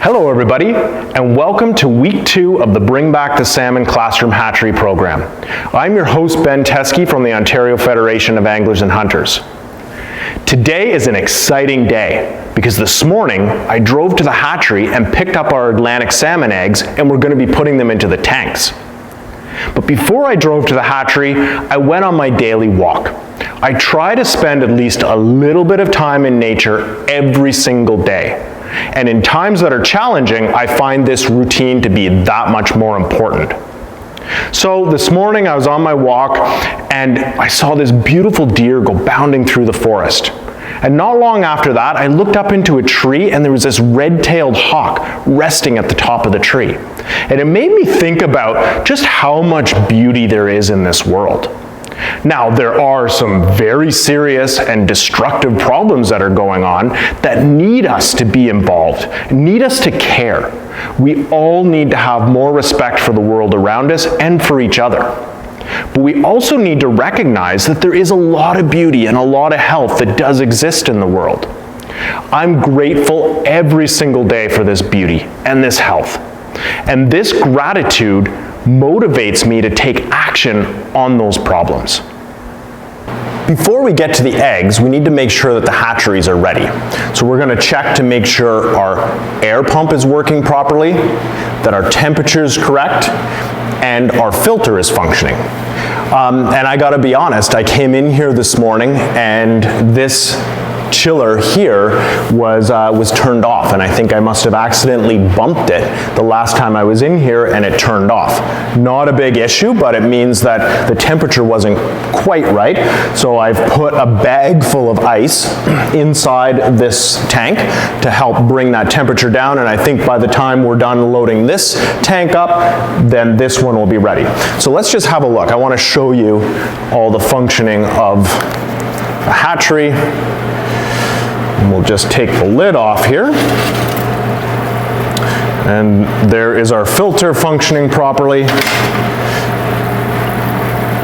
Hello everybody, and welcome to week 2 of the Bring Back the Salmon Classroom Hatchery program. I'm your host Ben Teskey from the Ontario Federation of Anglers and Hunters. Today is an exciting day because this morning I drove to the hatchery and picked up our Atlantic salmon eggs, and we're going to be putting them into the tanks. But before I drove to the hatchery, I went on my daily walk. I try to spend at least a little bit of time in nature every single day. And in times that are challenging, I find this routine to be that much more important. So this morning I was on my walk and I saw this beautiful deer go bounding through the forest. And not long after that, I looked up into a tree and there was this red-tailed hawk resting at the top of the tree. And it made me think about just how much beauty there is in this world. Now, there are some very serious and destructive problems that are going on that need us to be involved, need us to care. We all need to have more respect for the world around us and for each other. But we also need to recognize that there is a lot of beauty and a lot of health that does exist in the world. I'm grateful every single day for this beauty and this health. And this gratitude motivates me to take action on those problems. Before we get to the eggs, we need to make sure that the hatcheries are ready. So we're going to check to make sure our air pump is working properly, that our temperature is correct, and our filter is functioning. And I gotta be honest, I came in here this morning and this chiller here was turned off, and I think I must have accidentally bumped it the last time I was in here and it turned off. Not a big issue, but it means that the temperature wasn't quite right. So I've put a bag full of ice inside this tank to help bring that temperature down, and I think by the time we're done loading this tank up, then this one will be ready. So let's just have a look. I want to show you all the functioning of the hatchery. And we'll just take the lid off here. And there is our filter functioning properly.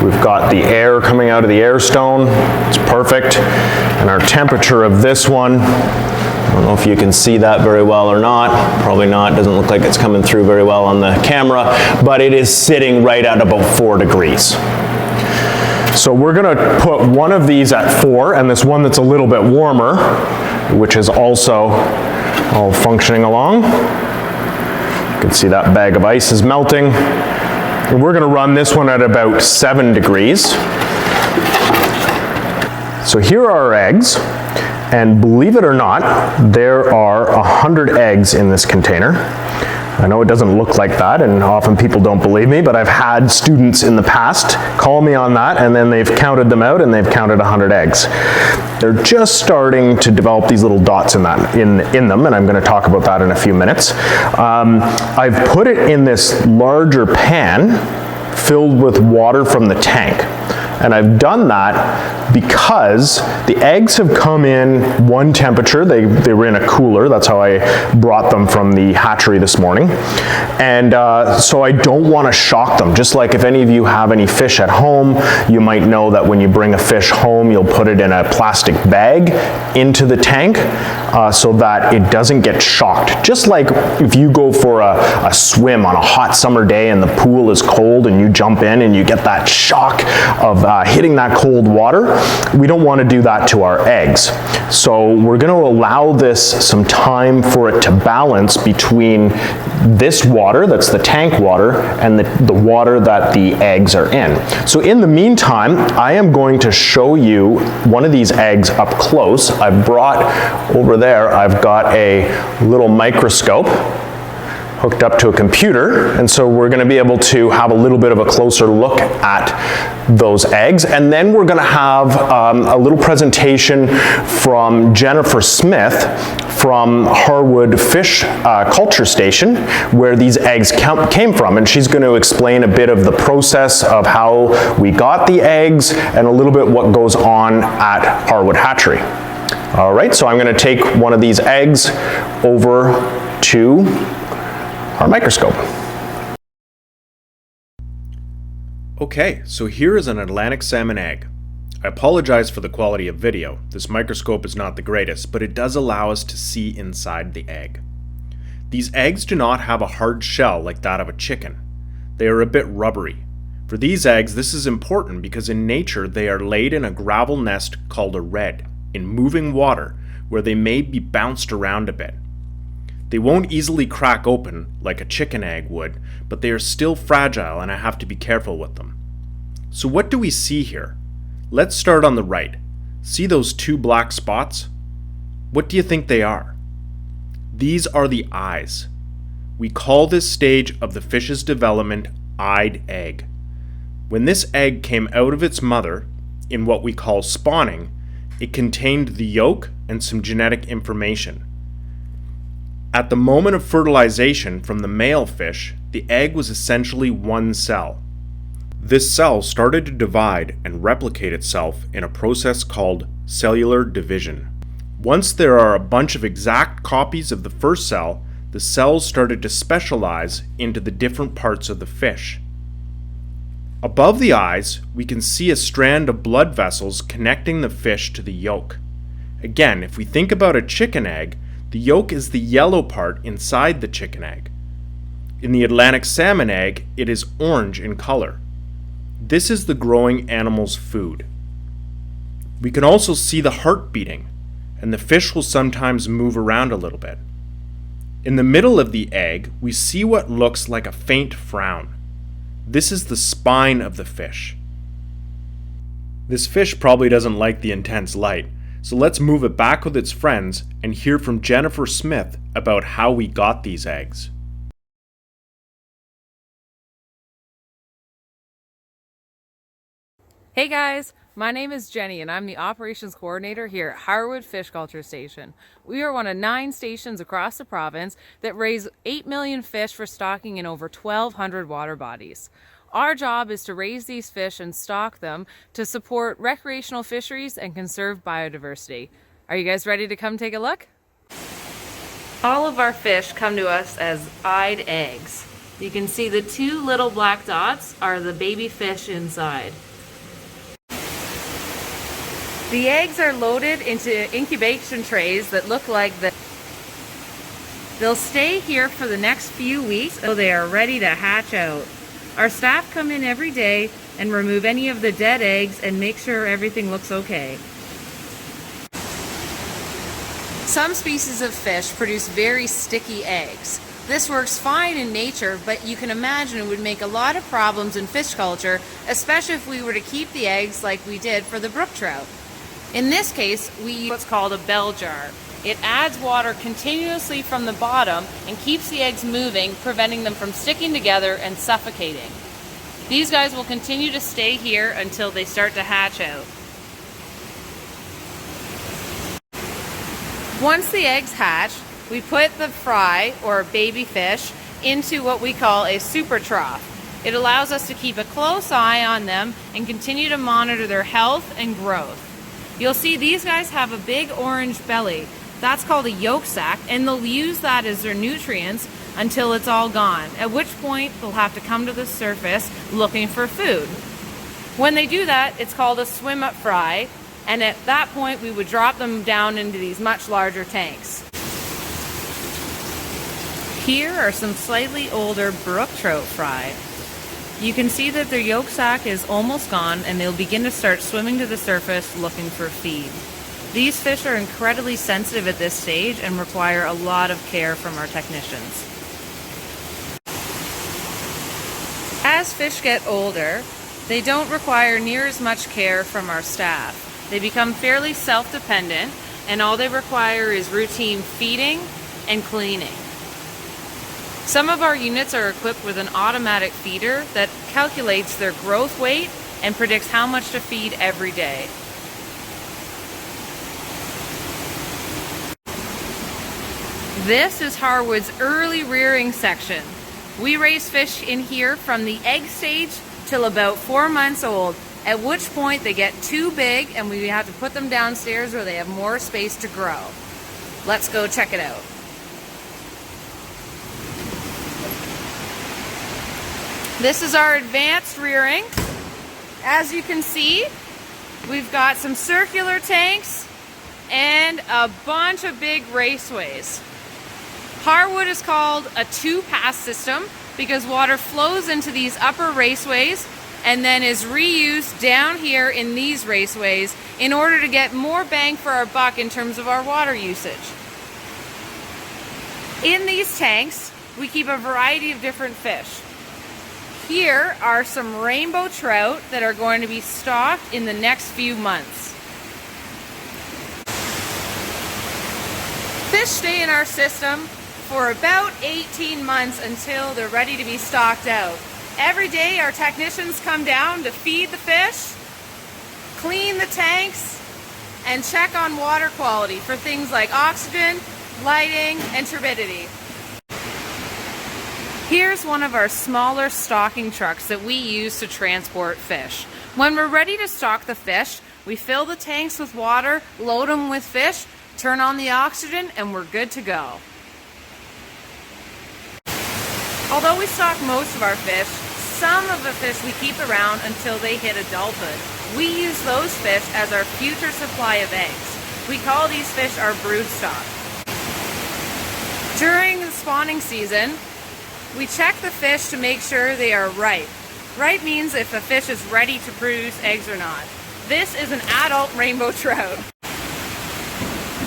We've got the air coming out of the air stone. It's perfect. And our temperature of this one, I don't know if you can see that very well or not. Probably not. Doesn't look like it's coming through very well on the camera, but it is sitting right at about 4 degrees. So we're going to put one of these at 4, and this one that's a little bit warmer, which is also all functioning along. You can see that bag of ice is melting. And we're going to run this one at about 7 degrees. So here are our eggs, and believe it or not, there are 100 eggs in this container. I know it doesn't look like that, and often people don't believe me, but I've had students in the past call me on that, and then they've counted them out and they've counted 100 eggs. They're just starting to develop these little dots in them, and I'm going to talk about that in a few minutes. I've put it in this larger pan filled with water from the tank. And I've done that because the eggs have come in one temperature. They were in a cooler. That's how I brought them from the hatchery this morning. And so I don't want to shock them. Just like if any of you have any fish at home, you might know that when you bring a fish home, you'll put it in a plastic bag into the tank so that it doesn't get shocked. Just like if you go for a swim on a hot summer day and the pool is cold and you jump in and you get that shock of hitting that cold water, we don't want to do that to our eggs. So we're going to allow this some time for it to balance between this water, that's the tank water, and the water that the eggs are in. So in the meantime, I am going to show you one of these eggs up close. I've brought over there, I've got a little microscope hooked up to a computer, and so we're going to be able to have a little bit of a closer look at those eggs, and then we're going to have a little presentation from Jennifer Smith from Harwood Fish Culture Station, where these eggs came from, and she's going to explain a bit of the process of how we got the eggs and a little bit what goes on at Harwood Hatchery. All right, so I'm going to take one of these eggs over to our microscope. Okay, so here is an Atlantic salmon egg. I apologize for the quality of video. This microscope is not the greatest, but it does allow us to see inside the egg. These eggs do not have a hard shell like that of a chicken. They are a bit rubbery. For these eggs, this is important because in nature they are laid in a gravel nest called a redd, in moving water, where they may be bounced around a bit. They won't easily crack open like a chicken egg would, but they are still fragile and I have to be careful with them. So what do we see here? Let's start on the right. See those two black spots? What do you think they are? These are the eyes. We call this stage of the fish's development eyed egg. When this egg came out of its mother, in what we call spawning, it contained the yolk and some genetic information. At the moment of fertilization from the male fish, the egg was essentially one cell. This cell started to divide and replicate itself in a process called cellular division. Once there are a bunch of exact copies of the first cell, the cells started to specialize into the different parts of the fish. Above the eyes, we can see a strand of blood vessels connecting the fish to the yolk. Again, if we think about a chicken egg, the yolk is the yellow part inside the chicken egg. In the Atlantic salmon egg, it is orange in color. This is the growing animal's food. We can also see the heart beating, and the fish will sometimes move around a little bit. In the middle of the egg, we see what looks like a faint frown. This is the spine of the fish. This fish probably doesn't like the intense light, so let's move it back with its friends and hear from Jennifer Smith about how we got these eggs. Hey guys, my name is Jenny and I'm the operations coordinator here at Harwood Fish Culture Station. We are one of 9 stations across the province that raise 8 million fish for stocking in over 1,200 water bodies. Our job is to raise these fish and stock them to support recreational fisheries and conserve biodiversity. Are you guys ready to come take a look? All of our fish come to us as eyed eggs. You can see the 2 little black dots are the baby fish inside. The eggs are loaded into incubation trays that look like this. They'll stay here for the next few weeks until they are ready to hatch out. Our staff come in every day and remove any of the dead eggs and make sure everything looks okay. Some species of fish produce very sticky eggs. This works fine in nature, but you can imagine it would make a lot of problems in fish culture, especially if we were to keep the eggs like we did for the brook trout. In this case, we use what's called a bell jar. It adds water continuously from the bottom and keeps the eggs moving, preventing them from sticking together and suffocating. These guys will continue to stay here until they start to hatch out. Once the eggs hatch, we put the fry, or baby fish, into what we call a super trough. It allows us to keep a close eye on them and continue to monitor their health and growth. You'll see these guys have a big orange belly. That's called a yolk sac, and they'll use that as their nutrients until it's all gone, at which point they'll have to come to the surface looking for food. When they do that, it's called a swim-up fry, and at that point we would drop them down into these much larger tanks. Here are some slightly older brook trout fry. You can see that their yolk sac is almost gone and they'll begin to start swimming to the surface looking for feed. These fish are incredibly sensitive at this stage and require a lot of care from our technicians. As fish get older, they don't require near as much care from our staff. They become fairly self-dependent and all they require is routine feeding and cleaning. Some of our units are equipped with an automatic feeder that calculates their growth weight and predicts how much to feed every day. This is Harwood's early rearing section. We raise fish in here from the egg stage till about 4 months old, at which point they get too big and we have to put them downstairs where they have more space to grow. Let's go check it out. This is our advanced rearing. As you can see, we've got some circular tanks and a bunch of big raceways. Hardwood is called a two-pass system because water flows into these upper raceways and then is reused down here in these raceways in order to get more bang for our buck in terms of our water usage. In these tanks, we keep a variety of different fish. Here are some rainbow trout that are going to be stocked in the next few months. Fish stay in our system for about 18 months until they're ready to be stocked out. Every day our technicians come down to feed the fish, clean the tanks, and check on water quality for things like oxygen, lighting, and turbidity. Here's one of our smaller stocking trucks that we use to transport fish. When we're ready to stock the fish, we fill the tanks with water, load them with fish, turn on the oxygen, and we're good to go. Although we stock most of our fish, some of the fish we keep around until they hit adulthood. We use those fish as our future supply of eggs. We call these fish our brood stock. During the spawning season, we check the fish to make sure they are ripe. Ripe means if a fish is ready to produce eggs or not. This is an adult rainbow trout.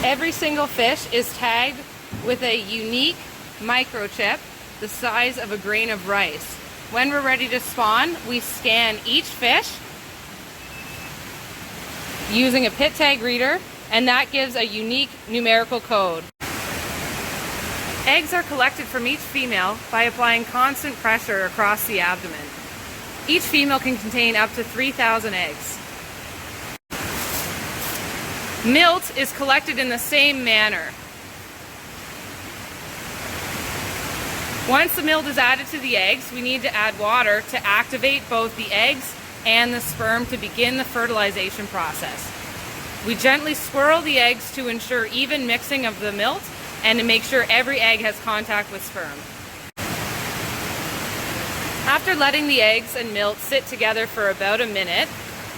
Every single fish is tagged with a unique microchip the size of a grain of rice. When we're ready to spawn, we scan each fish using a pit tag reader, and that gives a unique numerical code. Eggs are collected from each female by applying constant pressure across the abdomen. Each female can contain up to 3,000 eggs. Milt is collected in the same manner. Once the milt is added to the eggs, we need to add water to activate both the eggs and the sperm to begin the fertilization process. We gently swirl the eggs to ensure even mixing of the milt and to make sure every egg has contact with sperm. After letting the eggs and milt sit together for about a minute,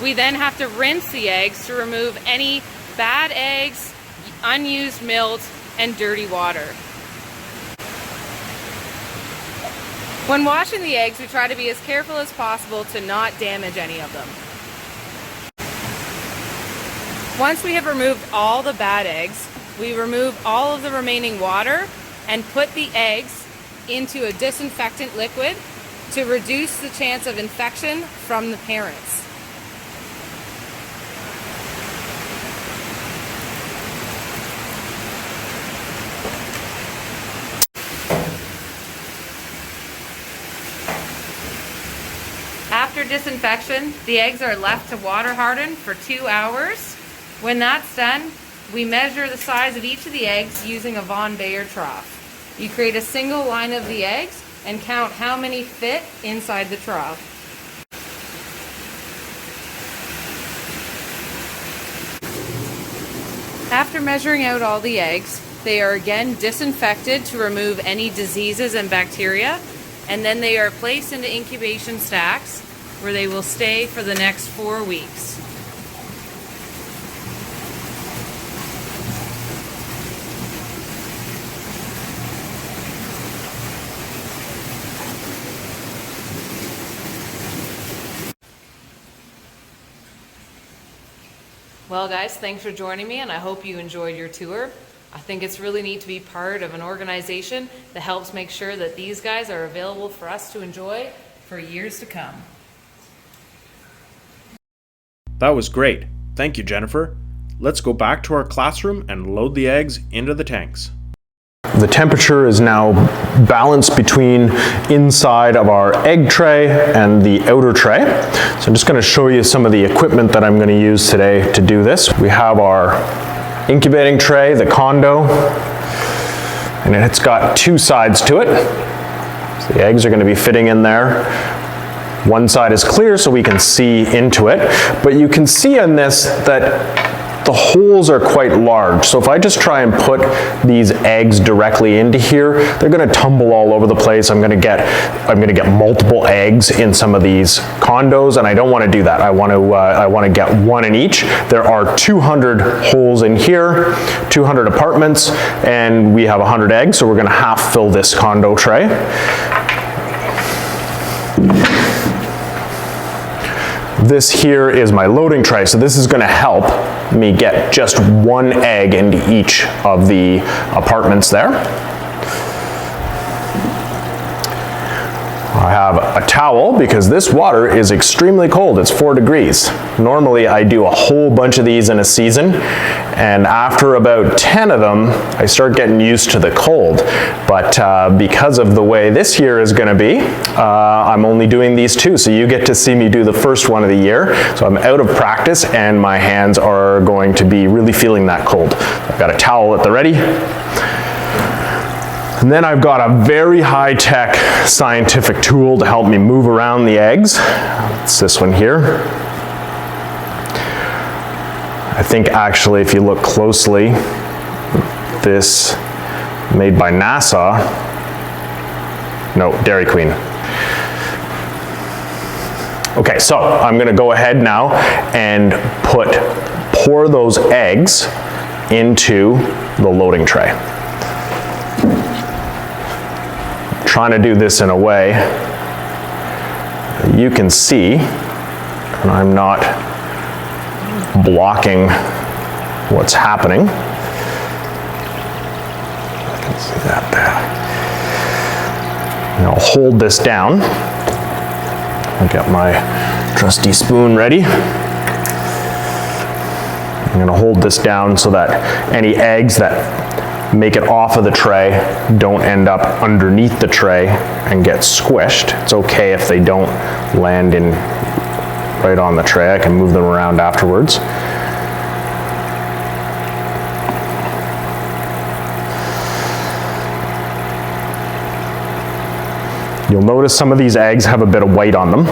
we then have to rinse the eggs to remove any bad eggs, unused milt, and dirty water. When washing the eggs, we try to be as careful as possible to not damage any of them. Once we have removed all the bad eggs, we remove all of the remaining water and put the eggs into a disinfectant liquid to reduce the chance of infection from the parents. After disinfection, the eggs are left to water harden for 2 hours. When that's done, we measure the size of each of the eggs using a Von Baer trough. You create a single line of the eggs and count how many fit inside the trough. After measuring out all the eggs, they are again disinfected to remove any diseases and bacteria, and then they are placed into incubation stacks where they will stay for the next 4 weeks. Well guys, thanks for joining me, and I hope you enjoyed your tour. I think it's really neat to be part of an organization that helps make sure that these guys are available for us to enjoy for years to come. That was great. Thank you, Jennifer. Let's go back to our classroom and load the eggs into the tanks. The temperature is now balanced between inside of our egg tray and the outer tray. So I'm just going to show you some of the equipment that I'm going to use today to do this. We have our incubating tray, the condo, and it's got 2 sides to it. So the eggs are going to be fitting in there. One side is clear so we can see into it, but you can see on this that the holes are quite large. So if I just try and put these eggs directly into here, they're gonna tumble all over the place. I'm gonna get multiple eggs in some of these condos, and I don't wanna do that. I wanna get one in each. There are 200 holes in here, 200 apartments, and we have 100 eggs, so we're gonna half fill this condo tray. This here is my loading tray, so this is going to help me get just one egg into each of the apartments there. I have a towel because this water is extremely cold. It's 4 degrees. Normally I do a whole bunch of these in a season, and after about 10 of them I start getting used to the cold. But because of the way this year is going to be, I'm only doing these 2, so you get to see me do the first one of the year. So I'm out of practice and my hands are going to be really feeling that cold. I've got a towel at the ready. And then I've got a very high-tech scientific tool to help me move around the eggs. It's this one here. I think actually if you look closely, this made by NASA, no, Dairy Queen. Okay, so I'm gonna go ahead now and pour those eggs into the loading tray. Trying to do this in a way that you can see, and I'm not blocking what's happening. I can see that there. Now I'll hold this down. I'll get my trusty spoon ready. I'm going to hold this down so that any eggs that make it off of the tray don't end up underneath the tray and get squished. It's okay if they don't land in right on the tray. I can move them around afterwards. You'll notice some of these eggs have a bit of white on them,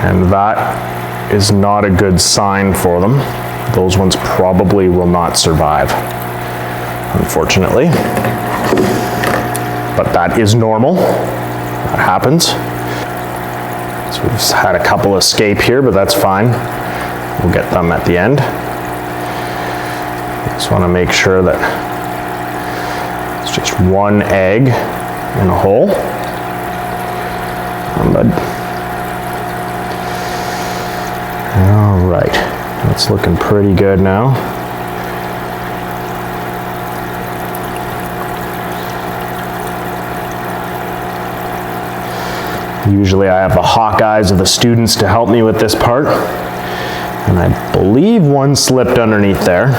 and that is not a good sign for them. Those ones probably will not survive, unfortunately. But that is normal. That happens. So we've had a couple escape here, but that's fine. We'll get them at the end. Just want to make sure that it's just one egg in a hole. All right, that's looking pretty good now. Usually I have the hawk eyes of the students to help me with this part. And I believe one slipped underneath there.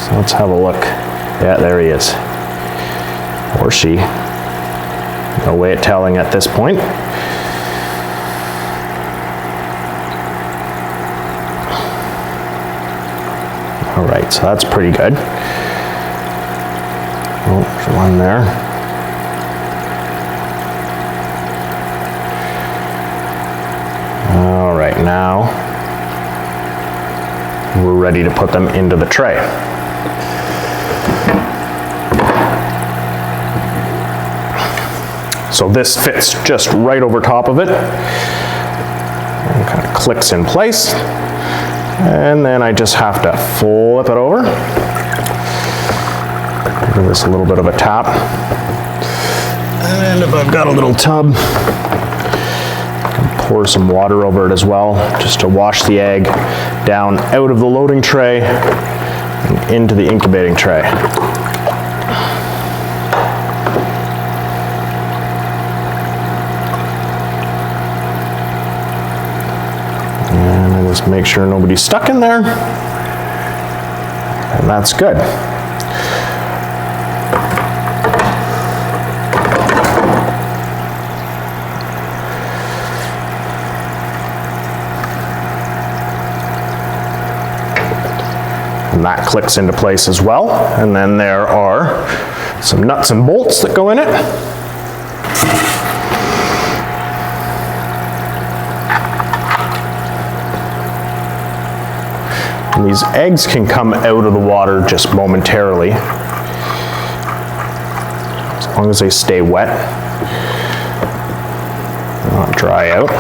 So let's have a look. Yeah, there he is. Or she. No way of telling at this point. All right, so that's pretty good. Oh, there's one there. All right, now we're ready to put them into the tray. So this fits just right over top of it and kind of clicks in place. And then I just have to flip it over. Give this a little bit of a tap. And if I've got a little tub, pour some water over it as well, just to wash the egg down out of the loading tray and into the incubating tray. And I just make sure nobody's stuck in there, and that's good. And that clicks into place as well. And then there are some nuts and bolts that go in it. And these eggs can come out of the water just momentarily, as long as they stay wet, not dry out.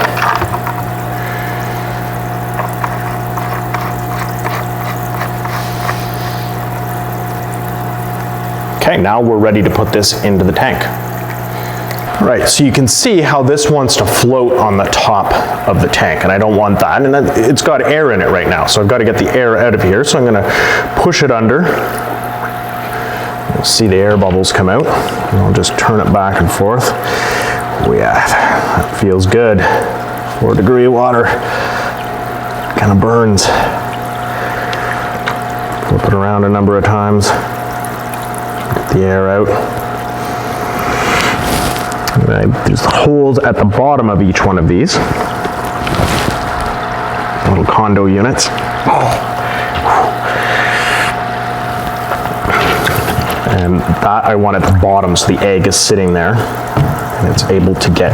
Okay, now we're ready to put this into the tank. All right, so you can see how this wants to float on the top of the tank, and I don't want that, and it's got air in it right now, so I've got to get the air out of here, so I'm going to push it under. You'll see the air bubbles come out, and I'll just turn it back and forth. Oh yeah, that feels good. 4-degree water, kind of burns. Flip it around a number of times, get the air out. There's holes at the bottom of each one of these little condo units. And that I want at the bottom, so the egg is sitting there and it's able to get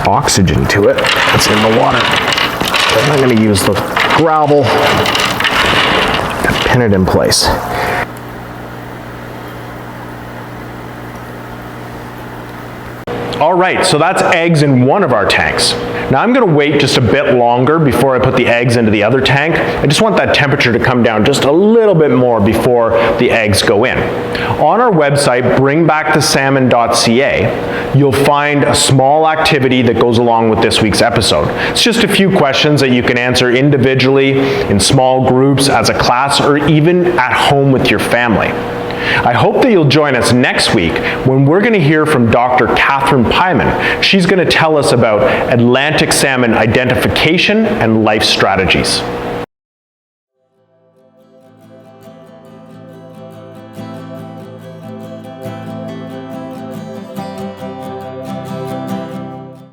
oxygen to it that's in the water. Then I'm going to use the gravel to pin it in place. All right, so that's eggs in one of our tanks. Now I'm gonna wait just a bit longer before I put the eggs into the other tank. I just want that temperature to come down just a little bit more before the eggs go in. On our website, bringbackthesalmon.ca, you'll find a small activity that goes along with this week's episode. It's just a few questions that you can answer individually, in small groups, as a class, or even at home with your family. I hope that you'll join us next week when we're going to hear from Dr. Catherine Pyman. She's going to tell us about Atlantic salmon identification and life strategies.